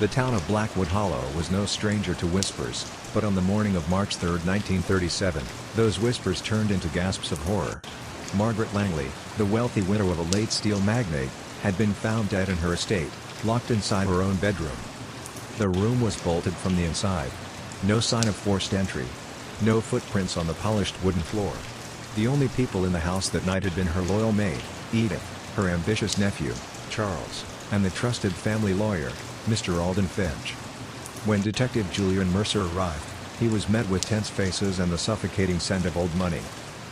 The town of Blackwood Hollow was no stranger to whispers, but on the morning of March 3, 1937, those whispers turned into gasps of horror. Margaret Langley, the wealthy widow of a late steel magnate, had been found dead in her estate, locked inside her own bedroom. The room was bolted from the inside. No sign of forced entry. No footprints on the polished wooden floor. The only people in the house that night had been her loyal maid, Edith, her ambitious nephew, Charles, and the trusted family lawyer, Mr. Alden Finch. When Detective Julian Mercer arrived, he was met with tense faces and the suffocating scent of old money.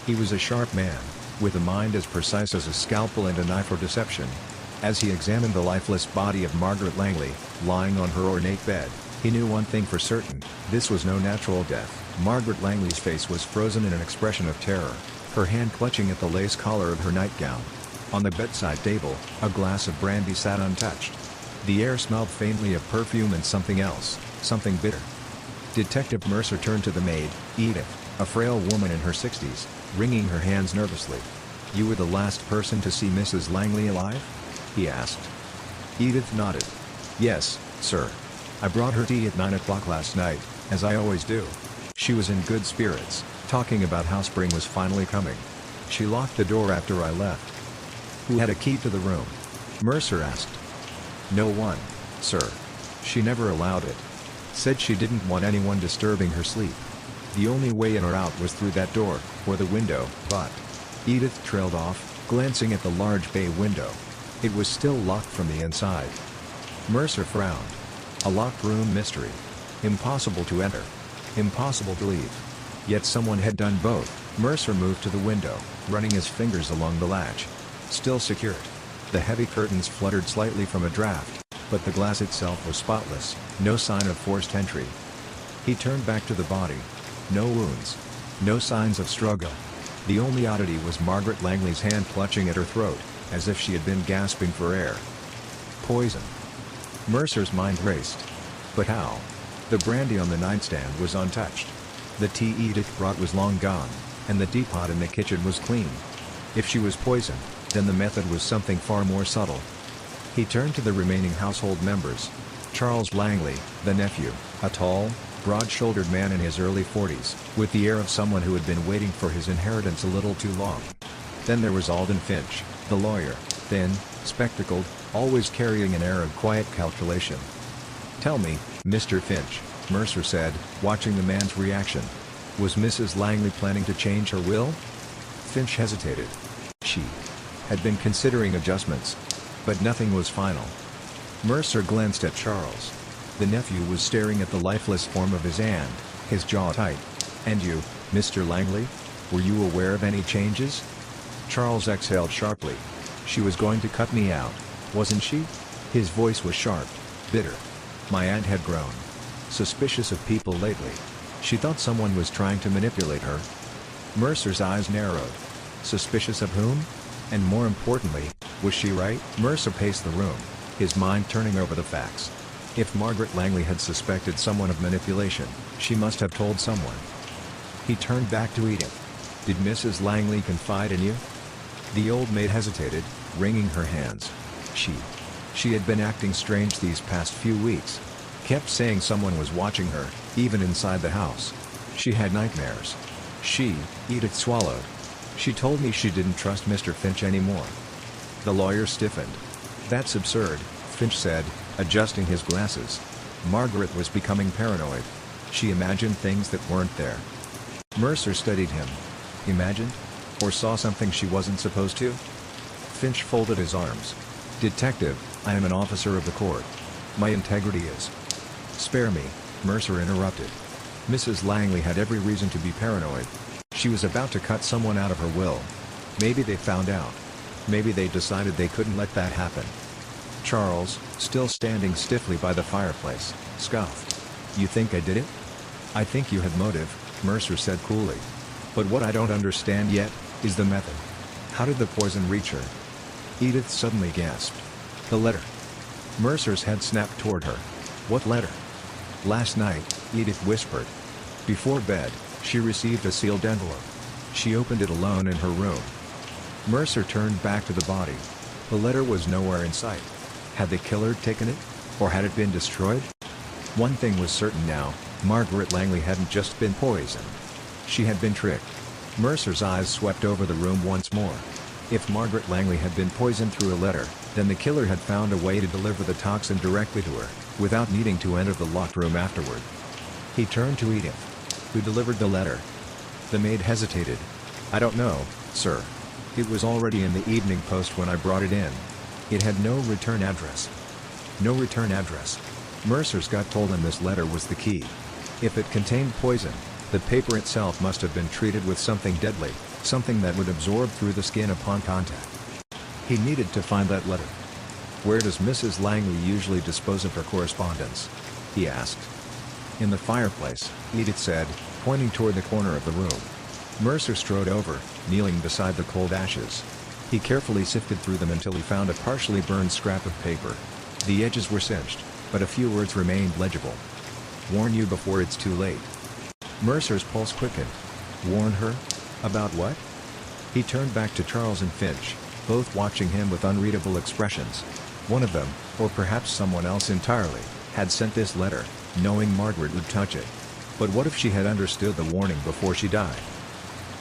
He was a sharp man, with a mind as precise as a scalpel and a knife for deception. As he examined the lifeless body of Margaret Langley, lying on her ornate bed, he knew one thing for certain: this was no natural death. Margaret Langley's face was frozen in an expression of terror, her hand clutching at the lace collar of her nightgown. On the bedside table, a glass of brandy sat untouched. The air smelled faintly of perfume and something else, something bitter. Detective Mercer turned to the maid, Edith, a frail woman in her 60s, wringing her hands nervously. "You were the last person to see Mrs. Langley alive?" he asked. Edith nodded. "Yes, sir. I brought her tea at 9 o'clock last night, as I always do. She was in good spirits, talking about how spring was finally coming. She locked the door after I left." "Who had a key to the room?" Mercer asked. "No one, sir. She never allowed it. Said she didn't want anyone disturbing her sleep. The only way in or out was through that door, or the window, but..." Edith trailed off, glancing at the large bay window. It was still locked from the inside. Mercer frowned. A locked room mystery. Impossible to enter. Impossible to leave. Yet someone had done both. Mercer moved to the window, running his fingers along the latch. Still secured. The heavy curtains fluttered slightly from a draft, but the glass itself was spotless, no sign of forced entry. He turned back to the body. No wounds. No signs of struggle. The only oddity was Margaret Langley's hand clutching at her throat, as if she had been gasping for air. Poison. Mercer's mind raced. But how? The brandy on the nightstand was untouched. The tea Edith brought was long gone, and the teapot in the kitchen was clean. If she was poisoned, then the method was something far more subtle. He turned to the remaining household members. Charles Langley, the nephew, a tall, broad-shouldered man in his early 40s, with the air of someone who had been waiting for his inheritance a little too long. Then there was Alden Finch, the lawyer, thin, spectacled, always carrying an air of quiet calculation. "Tell me, Mr. Finch," Mercer said, watching the man's reaction. "Was Mrs. Langley planning to change her will?" Finch hesitated. She had been considering adjustments, but nothing was final. Mercer glanced at Charles. The nephew was staring at the lifeless form of his aunt, his jaw tight. "And you, Mr. Langley? Were you aware of any changes?" Charles exhaled sharply. "She was going to cut me out, wasn't she?" His voice was sharp, bitter. "My aunt had grown suspicious of people lately. She thought someone was trying to manipulate her." Mercer's eyes narrowed. Suspicious of whom? And more importantly, was she right? Mercer paced the room, his mind turning over the facts. If Margaret Langley had suspected someone of manipulation, she must have told someone. He turned back to Edith. "Did Mrs. Langley confide in you?" The old maid hesitated, wringing her hands. She had been acting strange these past few weeks. Kept saying someone was watching her, even inside the house. She had nightmares. Edith swallowed. "She told me she didn't trust Mr. Finch anymore." The lawyer stiffened. "That's absurd," Finch said, adjusting his glasses. "Margaret was becoming paranoid. She imagined things that weren't there." Mercer studied him. Imagined? Or saw something she wasn't supposed to? Finch folded his arms. "Detective, I am an officer of the court. My integrity is..." "Spare me," Mercer interrupted. "Mrs. Langley had every reason to be paranoid. She was about to cut someone out of her will. Maybe they found out. Maybe they decided they couldn't let that happen." Charles, still standing stiffly by the fireplace, scoffed. "You think I did it?" "I think you had motive," Mercer said coolly. "But what I don't understand yet is the method. How did the poison reach her?" Edith suddenly gasped. "The letter." Mercer's head snapped toward her. "What letter?" "Last night," Edith whispered. "Before bed, she received a sealed envelope. She opened it alone in her room." Mercer turned back to the body. The letter was nowhere in sight. Had the killer taken it? Or had it been destroyed? One thing was certain now, Margaret Langley hadn't just been poisoned. She had been tricked. Mercer's eyes swept over the room once more. If Margaret Langley had been poisoned through a letter, then the killer had found a way to deliver the toxin directly to her, without needing to enter the locked room afterward. He turned to Edith, who delivered the letter. The maid hesitated. "I don't know, sir. It was already in the Evening Post when I brought it in. It had no return address." No return address. Mercer's gut told him this letter was the key. If it contained poison, the paper itself must have been treated with something deadly, something that would absorb through the skin upon contact. He needed to find that letter. "Where does Mrs. Langley usually dispose of her correspondence?" he asked. "In the fireplace," Edith said, pointing toward the corner of the room. Mercer strode over, kneeling beside the cold ashes. He carefully sifted through them until he found a partially burned scrap of paper. The edges were singed, but a few words remained legible. "Warn you before it's too late." Mercer's pulse quickened. Warn her? About what? He turned back to Charles and Finch, both watching him with unreadable expressions. One of them, or perhaps someone else entirely, had sent this letter, knowing Margaret would touch it. But what if she had understood the warning before she died?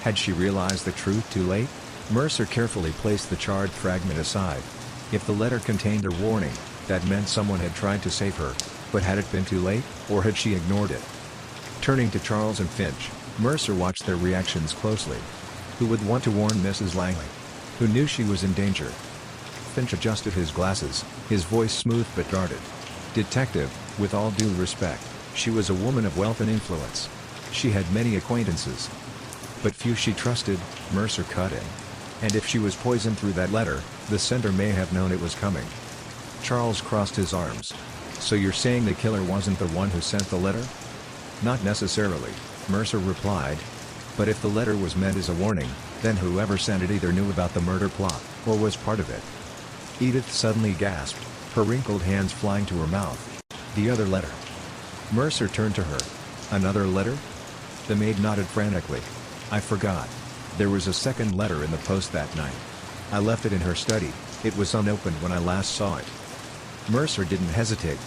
Had she realized the truth too late? Mercer carefully placed the charred fragment aside. If the letter contained a warning, that meant someone had tried to save her, but had it been too late, or had she ignored it? Turning to Charles and Finch, Mercer watched their reactions closely. Who would want to warn Mrs. Langley? Who knew she was in danger? Finch adjusted his glasses, his voice smooth but guarded. "Detective, with all due respect, she was a woman of wealth and influence. She had many acquaintances. But few she trusted," Mercer cut in. "And if she was poisoned through that letter, the sender may have known it was coming." Charles crossed his arms. "So you're saying the killer wasn't the one who sent the letter?" "Not necessarily," Mercer replied. "But if the letter was meant as a warning, then whoever sent it either knew about the murder plot, or was part of it." Edith suddenly gasped, her wrinkled hands flying to her mouth. "The other letter." Mercer turned to her. "Another letter?" The maid nodded frantically. "I forgot. There was a second letter in the post that night. I left it in her study. It was unopened when I last saw it." Mercer didn't hesitate.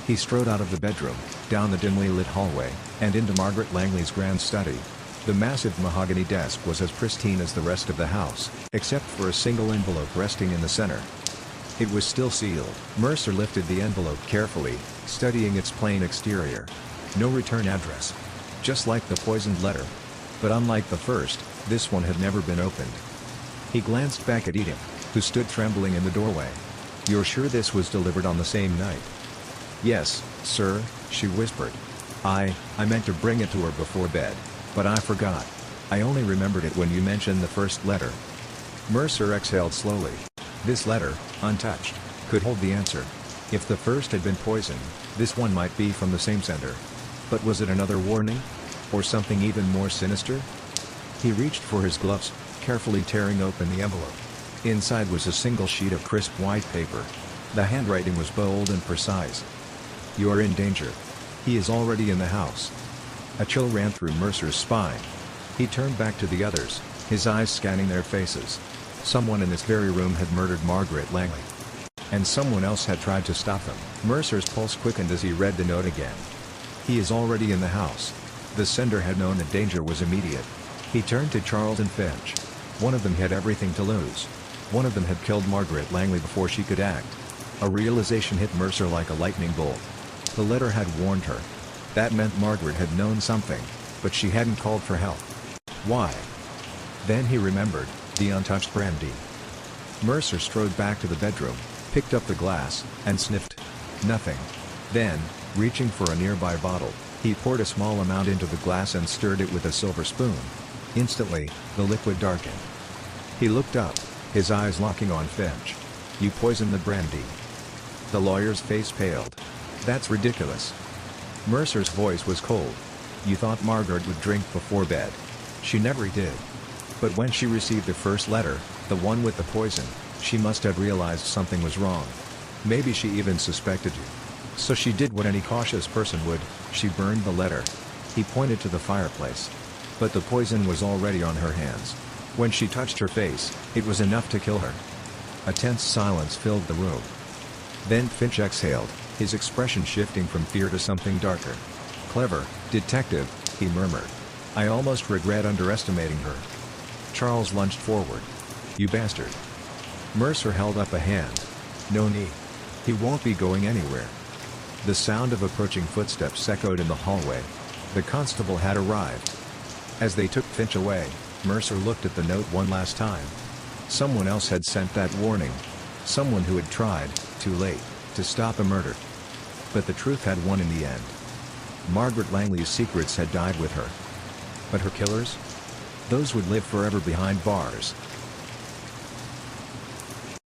He strode out of the bedroom, down the dimly lit hallway, and into Margaret Langley's grand study. The massive mahogany desk was as pristine as the rest of the house, except for a single envelope resting in the center. It was still sealed. Mercer lifted the envelope carefully, studying its plain exterior. No return address. Just like the poisoned letter. But unlike the first, this one had never been opened. He glanced back at Edith, who stood trembling in the doorway. "You're sure this was delivered on the same night?" "Yes, sir," she whispered. I meant to bring it to her before bed, but I forgot. I only remembered it when you mentioned the first letter." Mercer exhaled slowly. This letter, untouched, could hold the answer. If the first had been poisoned, this one might be from the same sender. But was it another warning? Or something even more sinister? He reached for his gloves, carefully tearing open the envelope. Inside was a single sheet of crisp white paper. The handwriting was bold and precise. "You're in danger. He is already in the house." A chill ran through Mercer's spine. He turned back to the others, his eyes scanning their faces. Someone in this very room had murdered Margaret Langley. And someone else had tried to stop them. Mercer's pulse quickened as he read the note again. "He is already in the house." The sender had known that danger was immediate. He turned to Charles and Finch. One of them had everything to lose. One of them had killed Margaret Langley before she could act. A realization hit Mercer like a lightning bolt. The letter had warned her. That meant Margaret had known something, but she hadn't called for help. Why? Then he remembered, the untouched brandy. Mercer strode back to the bedroom, picked up the glass, and sniffed. Nothing. Then, reaching for a nearby bottle, he poured a small amount into the glass and stirred it with a silver spoon. Instantly, the liquid darkened. He looked up, his eyes locking on Finch. "You poisoned the brandy." The lawyer's face paled. "That's ridiculous." Mercer's voice was cold. "You thought Margaret would drink before bed. She never did. But when she received the first letter, the one with the poison, she must have realized something was wrong. Maybe she even suspected you. So she did what any cautious person would, she burned the letter." He pointed to the fireplace. But the poison was already on her hands. When she touched her face, it was enough to kill her. A tense silence filled the room. Then Finch exhaled, his expression shifting from fear to something darker. "Clever, detective," he murmured. "I almost regret underestimating her." Charles lunged forward. "You bastard." Mercer held up a hand. "No need. He won't be going anywhere." The sound of approaching footsteps echoed in the hallway. The constable had arrived. As they took Finch away, Mercer looked at the note one last time. Someone else had sent that warning. Someone who had tried, too late, to stop a murder. But the truth had won in the end. Margaret Langley's secrets had died with her. But her killers? Those would live forever behind bars.